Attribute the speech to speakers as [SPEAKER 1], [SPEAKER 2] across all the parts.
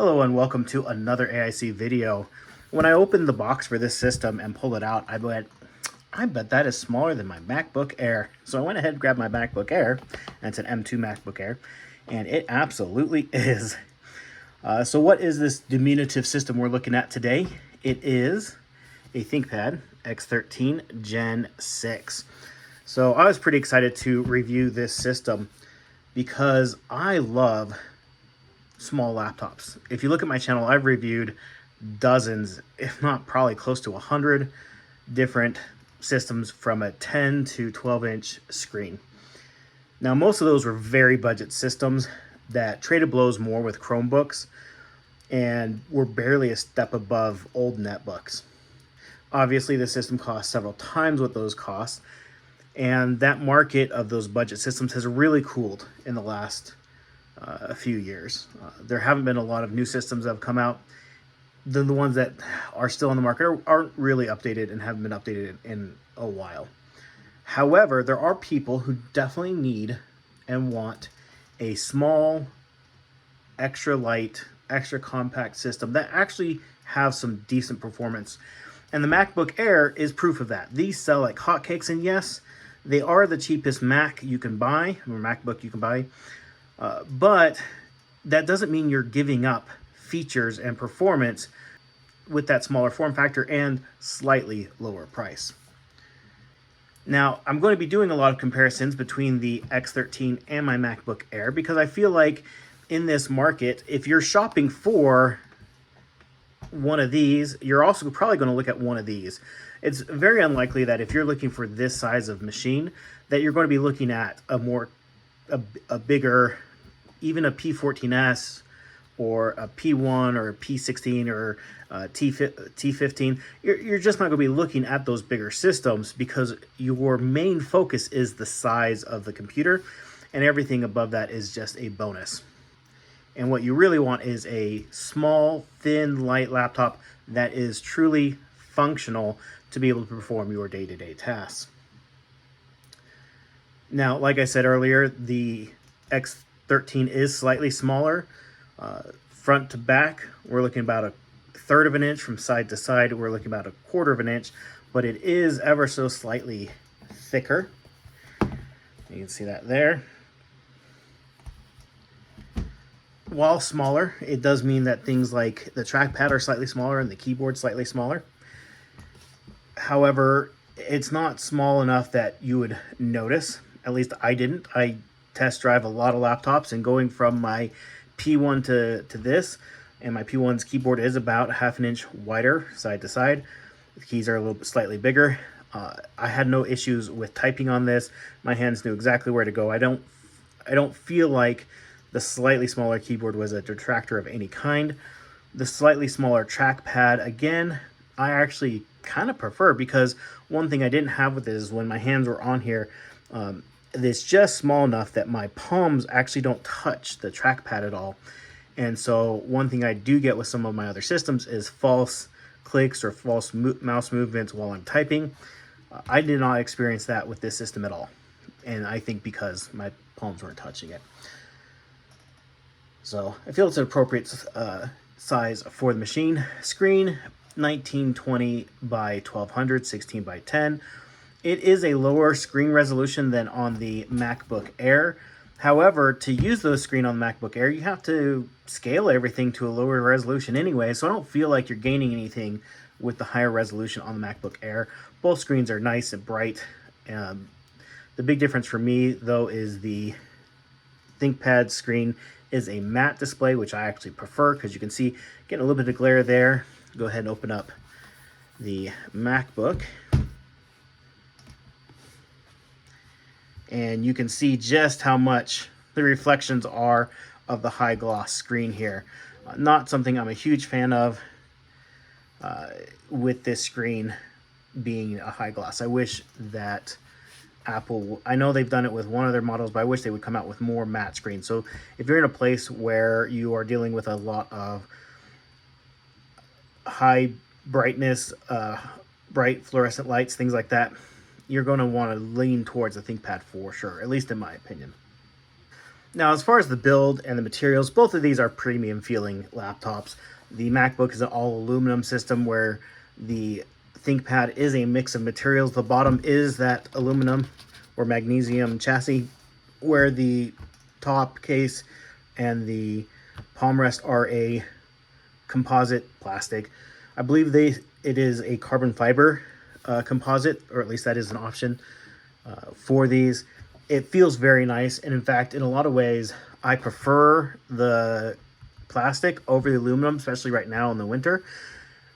[SPEAKER 1] Hello and welcome to another AIC video. When I opened the box for this system and pulled it out, I bet that is smaller than my MacBook Air. So I went ahead and grabbed my MacBook Air, and it's an M2 MacBook Air, and it absolutely is. So what is this diminutive system we're looking at today? It is a ThinkPad x13 Gen 6. So I was pretty excited to review this system because I love small laptops. If you look at my channel, I've reviewed dozens, if not probably close to 100 different systems from a 10 to 12 inch screen. Now, most of those were very budget systems that traded blows more with Chromebooks and were barely a step above old netbooks. Obviously, the system costs several times what those cost, and that market of those budget systems has really cooled in the last a few years. There haven't been a lot of new systems that have come out. The ones that are still on the market aren't really updated and haven't been updated in a while. However, there are people who definitely need and want a small, extra light, extra compact system that actually have some decent performance. And the MacBook Air is proof of that. These sell like hotcakes, and yes, they are the cheapest Mac you can buy, or MacBook you can buy. But that doesn't mean you're giving up features and performance with that smaller form factor and slightly lower price. Now, I'm going to be doing a lot of comparisons between the X13 and my MacBook Air because I feel like in this market, if you're shopping for one of these, you're also probably going to look at one of these. It's very unlikely that if you're looking for this size of machine, that you're going to be looking at a bigger, even a P14S or a P1 or a P16 or a T15. You're just not going to be looking at those bigger systems because your main focus is the size of the computer, and everything above that is just a bonus. And what you really want is a small, thin, light laptop that is truly functional to be able to perform your day-to-day tasks. Now, like I said earlier, the X13 is slightly smaller. Front to back, we're looking about a third of an inch. From side to side, we're looking about a quarter of an inch, but it is ever so slightly thicker. You can see that there. While smaller, it does mean that things like the trackpad are slightly smaller and the keyboard slightly smaller. However, it's not small enough that you would notice. At least I didn't. I test drive a lot of laptops, and going from my P1 to this, and my P1's keyboard is about a half an inch wider side to side. The keys are a little bit slightly bigger. I had no issues with typing on this. My hands knew exactly where to go. I don't feel like the slightly smaller keyboard was a detractor of any kind. The slightly smaller trackpad, again, I actually kind of prefer, because one thing I didn't have with this is when my hands were on here, it's just small enough that my palms actually don't touch the trackpad at all. And so one thing I do get with some of my other systems is false clicks or false mouse movements while I'm typing. I did not experience that with this system at all. And I think because my palms weren't touching it. So I feel it's an appropriate size for the machine. Screen, 1920 by 1200, 16 by 10. It is a lower screen resolution than on the MacBook Air. However, to use the screen on the MacBook Air, you have to scale everything to a lower resolution anyway, so I don't feel like you're gaining anything with the higher resolution on the MacBook Air. Both screens are nice and bright. The big difference for me, though, is the ThinkPad screen is a matte display, which I actually prefer because you can see, getting a little bit of glare there. Go ahead and open up the MacBook. And you can see just how much the reflections are of the high gloss screen here. Not something I'm a huge fan of with this screen being a high gloss. I wish that Apple, I know they've done it with one of their models, but I wish they would come out with more matte screens. So if you're in a place where you are dealing with a lot of high brightness, bright fluorescent lights, things like that, you're going to want to lean towards the ThinkPad for sure, at least in my opinion. Now, as far as the build and the materials, both of these are premium feeling laptops. The MacBook is an all aluminum system where the ThinkPad is a mix of materials. The bottom is that aluminum or magnesium chassis, where the top case and the palm rest are a composite plastic. I believe it is a carbon fiber composite, or at least that is an option for these. It feels very nice, and in fact, in a lot of ways, I prefer the plastic over the aluminum, especially right now in the winter.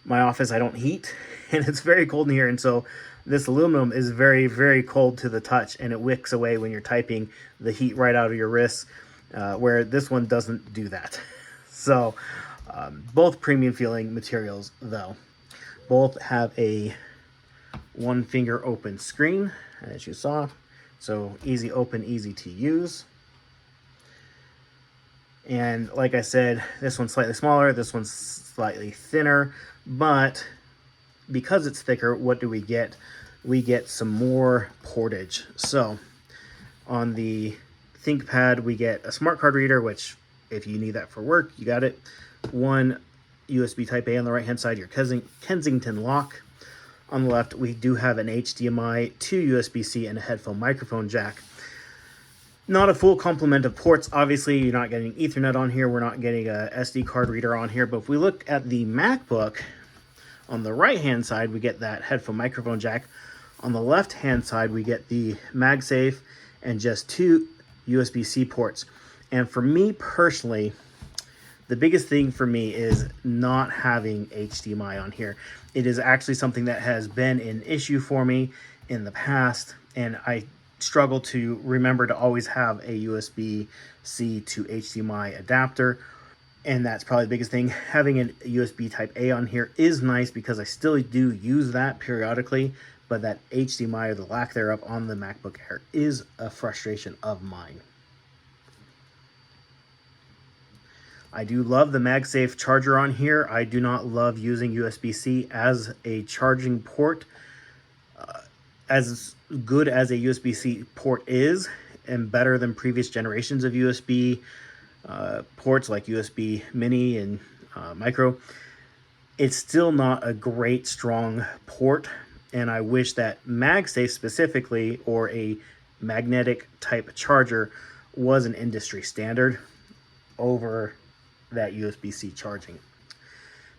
[SPEAKER 1] My office, I don't heat, and it's very cold in here, and so this aluminum is very, very cold to the touch, and it wicks away when you're typing the heat right out of your wrists, where this one doesn't do that. So both premium feeling materials, though. Both have a one finger open screen, as you saw. So easy open, easy to use. And like I said, this one's slightly smaller, this one's slightly thinner, but because it's thicker, what do we get? We get some more portage. So on the ThinkPad, we get a smart card reader, which if you need that for work, you got it. One USB Type A on the right-hand side, your Kensington lock. On the left, we do have an HDMI, 2 USB-C, and a headphone microphone jack. Not a full complement of ports. Obviously, you're not getting Ethernet on here. We're not getting a SD card reader on here. But if we look at the MacBook, on the right-hand side, we get that headphone microphone jack. On the left-hand side, we get the MagSafe and just 2 USB-C ports. And for me personally, the biggest thing for me is not having HDMI on here. It is actually something that has been an issue for me in the past, and I struggle to remember to always have a USB-C to HDMI adapter, and that's probably the biggest thing. Having a USB Type A on here is nice because I still do use that periodically, but that HDMI or the lack thereof on the MacBook Air is a frustration of mine. I do love the MagSafe charger on here. I do not love using USB-C as a charging port. As good as a USB-C port is, and better than previous generations of USB ports like USB Mini and Micro, it's still not a great, strong port. And I wish that MagSafe specifically, or a magnetic type charger, was an industry standard over that USB-C charging.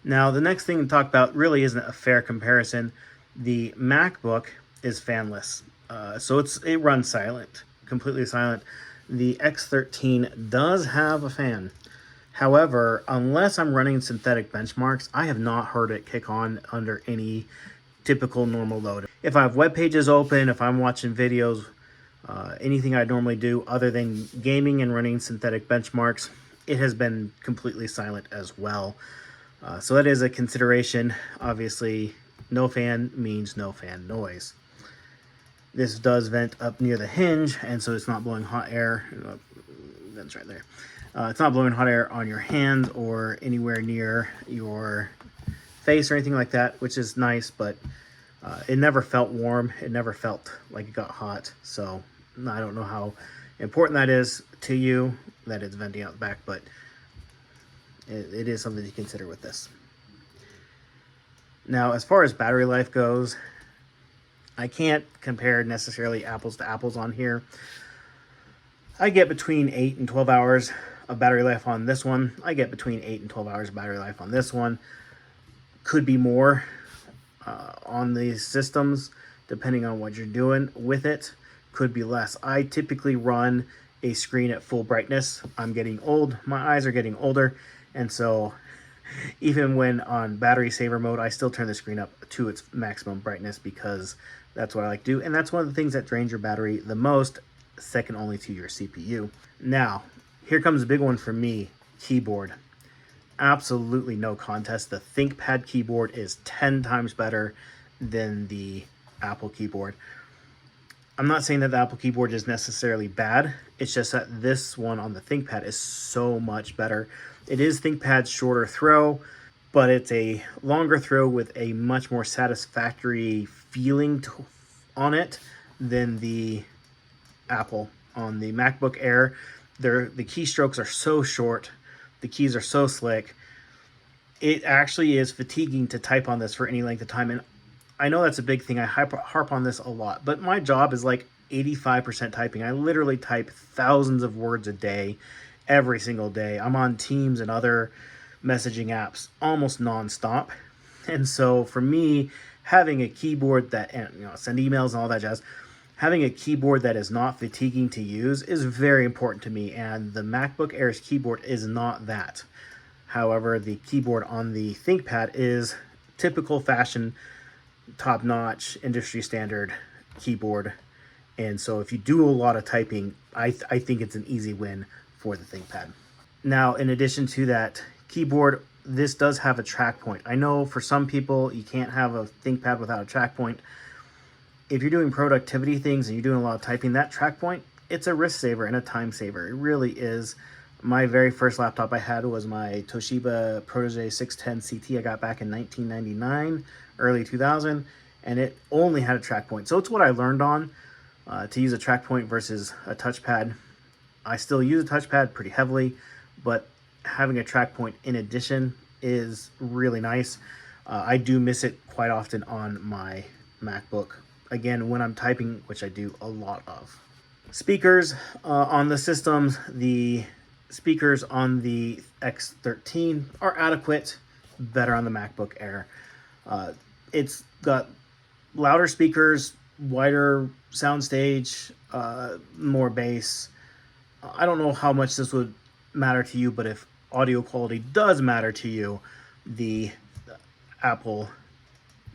[SPEAKER 1] Now, the next thing to talk about really isn't a fair comparison. The MacBook is fanless, so it runs silent, completely silent. The X13 does have a fan. However, unless I'm running synthetic benchmarks, I have not heard it kick on under any typical normal load. If I have web pages open, if I'm watching videos, anything I normally do other than gaming and running synthetic benchmarks, it has been completely silent as well. So that is a consideration. Obviously, no fan means no fan noise. This does vent up near the hinge, and so it's not blowing hot air. Vent's right there. It's not blowing hot air on your hand or anywhere near your face or anything like that, which is nice, but it never felt warm. It never felt like it got hot. So I don't know how important that is to you, that it's venting out the back, but it is something to consider with this. Now, as far as battery life goes, I can't compare necessarily apples to apples on here. I get between 8 and 12 hours of battery life on this one. I get between 8 and 12 hours of battery life on this one. Could be more on these systems, depending on what you're doing with it. Could be less. I typically run a screen at full brightness. I'm getting old. My eyes are getting older, and so even when on battery saver mode, I still turn the screen up to its maximum brightness because that's what I like to do, and that's one of the things that drains your battery the most, second only to your CPU. Now, here comes a big one for me, keyboard. Absolutely no contest. The ThinkPad keyboard is 10 times better than the Apple keyboard. I'm not saying that the Apple keyboard is necessarily bad. It's just that this one on the ThinkPad is so much better. It is ThinkPad's shorter throw, but it's a longer throw with a much more satisfactory feeling on it than the Apple. On the MacBook Air, the keystrokes are so short, the keys are so slick. It actually is fatiguing to type on this for any length of time. And I know that's a big thing. I harp on this a lot, but my job is like 85% typing. I literally type thousands of words a day, every single day. I'm on Teams and other messaging apps almost nonstop. And so for me, having a keyboard that, and send emails and all that jazz, having a keyboard that is not fatiguing to use is very important to me. And the MacBook Air's keyboard is not that. However, the keyboard on the ThinkPad is typical fashion, top-notch, industry standard keyboard. And so if you do a lot of typing, I think it's an easy win for the ThinkPad. Now, in addition to that keyboard, this does have a track point. I know for some people you can't have a ThinkPad without a track point. If you're doing productivity things and you're doing a lot of typing, that track point, it's a wrist saver and a time saver. It really is. My very first laptop I had was my Toshiba Protege 610 CT I got back in 1999, early 2000, and it only had a track point. So it's what I learned on, to use a track point versus a touchpad. I still use a touchpad pretty heavily, but having a track point in addition is really nice. I do miss it quite often on my MacBook. Again, when I'm typing, which I do a lot of. Speakers on the systems, the speakers on the X13 are adequate, better on the MacBook Air. It's got louder speakers, wider soundstage, more bass. I don't know how much this would matter to you, but if audio quality does matter to you, the Apple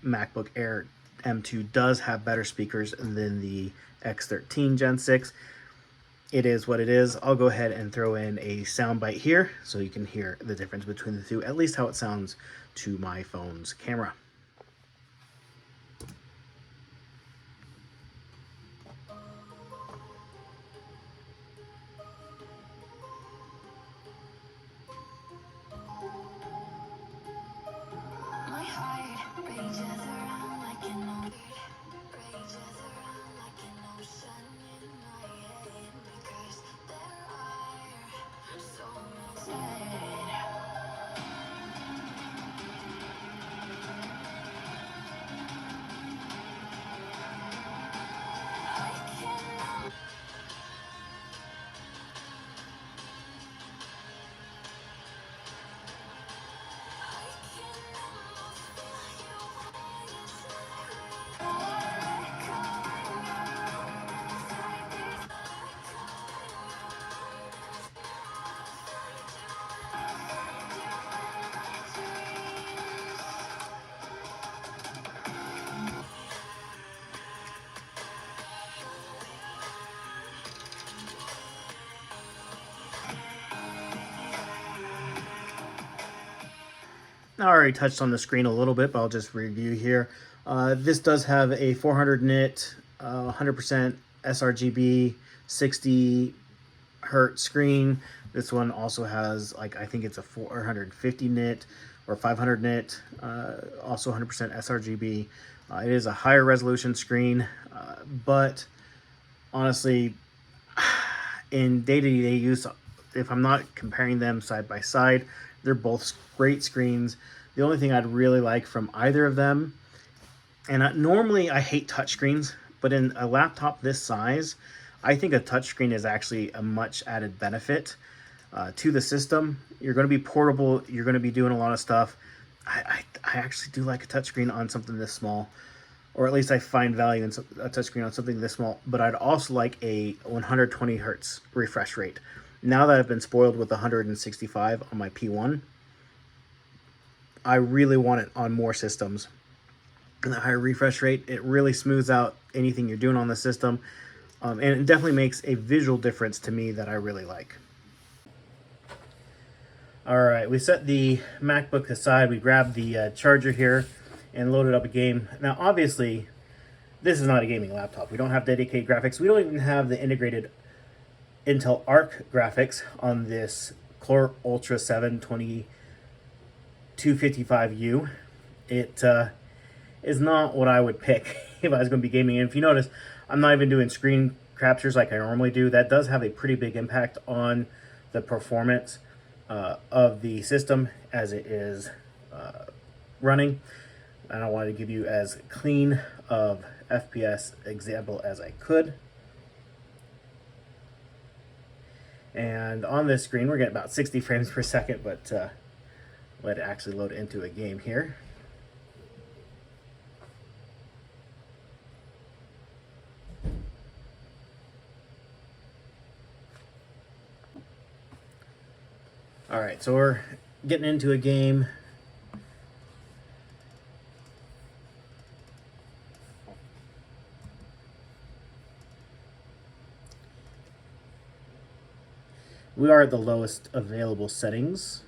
[SPEAKER 1] MacBook Air M2 does have better speakers than the X13 Gen 6. It is what it is. I'll go ahead and throw in a soundbite here so you can hear the difference between the two, at least how it sounds to my phone's camera. I already touched on the screen a little bit, but I'll just review here. This does have a 400 nit, 100% sRGB, 60 hertz screen. This one also has, like, I think it's a 450 nit or 500 nit, also 100% sRGB. It is a higher resolution screen, but honestly, in day-to-day use, if I'm not comparing them side by side, they're both great screens. The only thing I'd really like from either of them, and normally I hate touchscreens, but in a laptop this size, I think a touchscreen is actually a much added benefit to the system. You're going to be portable. You're going to be doing a lot of stuff. I actually do like a touchscreen on something this small, or at least I find value in a touchscreen on something this small, but I'd also like a 120 hertz refresh rate. Now that I've been spoiled with 165 on my P1, I really want it on more systems. And the higher refresh rate, it really smooths out anything you're doing on the system. And it definitely makes a visual difference to me that I really like. All right, we set the MacBook aside. We grabbed the charger here and loaded up a game. Now, obviously, this is not a gaming laptop. We don't have dedicated graphics. We don't even have the integrated Intel Arc graphics on this Core Ultra 7 2255U. It is not what I would pick if I was going to be gaming. And if you notice, I'm not even doing screen captures like I normally do, that does have a pretty big impact on the performance of the system as it is running. And I wanted to give you as clean of FPS example as I could. And on this screen, we're getting about 60 frames per second, but let it actually load into a game here. All right, so we're getting into a game. We are at the lowest available settings.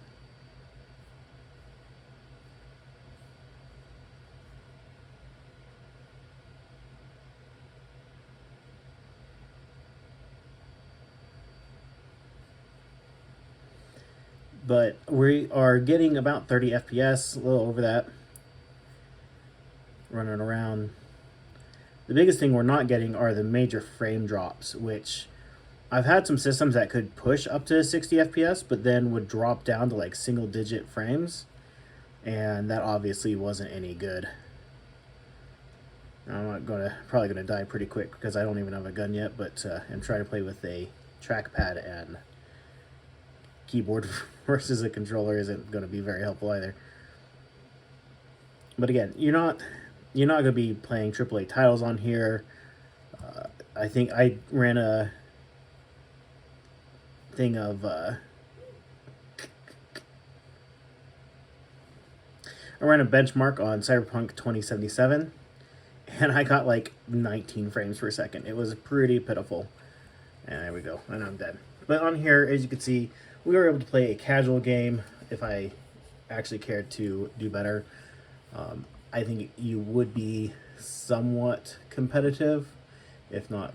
[SPEAKER 1] But we are getting about 30 FPS, a little over that, running around. The biggest thing we're not getting are the major frame drops, which I've had some systems that could push up to 60 FPS, but then would drop down to like single-digit frames, and that obviously wasn't any good. I'm probably gonna die pretty quick because I don't even have a gun yet, but I'm trying to play with a trackpad and keyboard versus a controller isn't going to be very helpful either. But again, you're not going to be playing AAA titles on here. I think I ran a thing of I ran a benchmark on Cyberpunk 2077, and I got like 19 frames per second. It was pretty pitiful. And there we go, and I'm dead. But on here, as you can see, we were able to play a casual game if I actually cared to do better. I think you would be somewhat competitive, if not,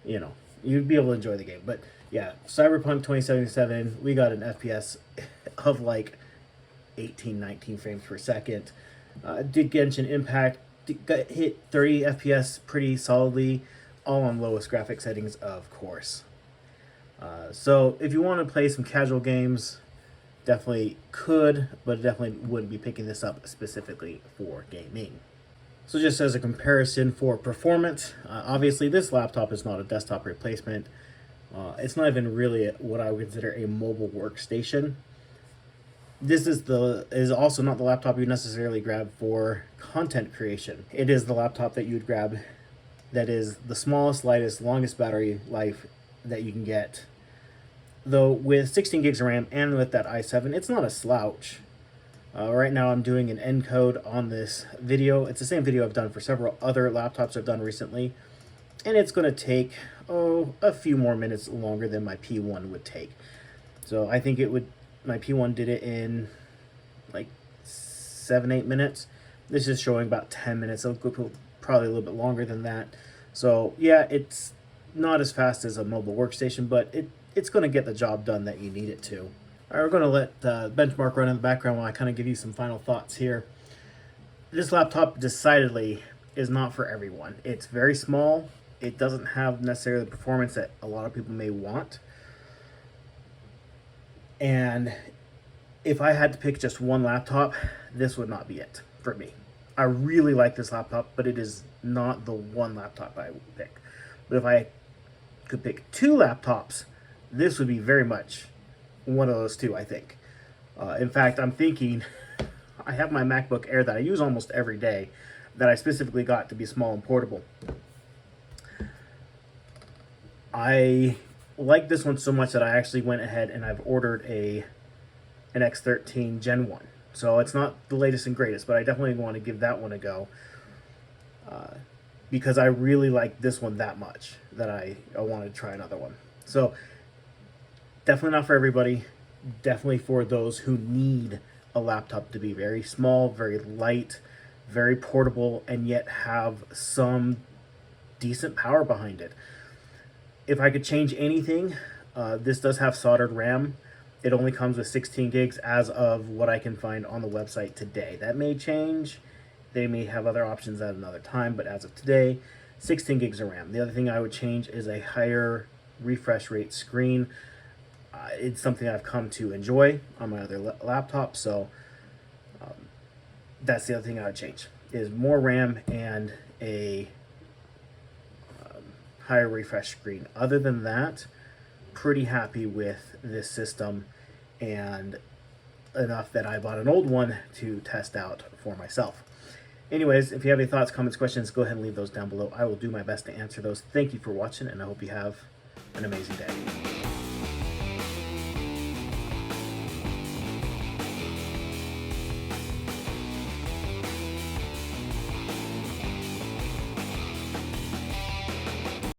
[SPEAKER 1] you'd be able to enjoy the game. But yeah, Cyberpunk 2077, we got an FPS of like 18, 19 frames per second. Did Genshin Impact, hit 30 FPS pretty solidly, all on lowest graphic settings, of course. So if you want to play some casual games, definitely could, but definitely wouldn't be picking this up specifically for gaming. So just as a comparison for performance, obviously this laptop is not a desktop replacement. It's not even really what I would consider a mobile workstation. This is also not the laptop you necessarily grab for content creation. It is the laptop that you would grab that is the smallest, lightest, longest battery life that you can get. Though with 16 gigs of RAM and with that i7, it's not a slouch. Right now I'm doing an encode on this video. It's the same video I've done for several other laptops I've done recently. And it's going to take, a few more minutes longer than my P1 would take. So I think my P1 did it in like 7-8 minutes. This is showing about 10 minutes. It'll go probably a little bit longer than that. So yeah, it's not as fast as a mobile workstation, but it's going to get the job done that you need it to. All right, we're going to let benchmark run in the background while I kind of give you some final thoughts here. This laptop decidedly is not for everyone. It's very small. It doesn't have necessarily the performance that a lot of people may want. And if I had to pick just one laptop, this would not be it for me. I really like this laptop, but it is not the one laptop I would pick. But if I could pick two laptops, this would be very much one of those two, I think. In fact, I'm thinking, I have my MacBook Air that I use almost every day that I specifically got to be small and portable. I like this one so much that I actually went ahead and I've ordered an x13 Gen 1. So it's not the latest and greatest, but I definitely want to give that one a go. Because I really like this one that much that I wanted to try another one. So definitely not for everybody. Definitely for those who need a laptop to be very small, very light, very portable, and yet have some decent power behind it. If I could change anything, this does have soldered RAM. It only comes with 16 gigs as of what I can find on the website today. That may change. They may have other options at another time, but as of today, 16 gigs of RAM. The other thing I would change is a higher refresh rate screen. It's something I've come to enjoy on my other laptop, so that's the other thing I would change, is more RAM and a higher refresh screen. Other than that, pretty happy with this system, and enough that I bought an old one to test out for myself. Anyways, if you have any thoughts, comments, questions, go ahead and leave those down below. I will do my best to answer those. Thank you for watching, and I hope you have an amazing day.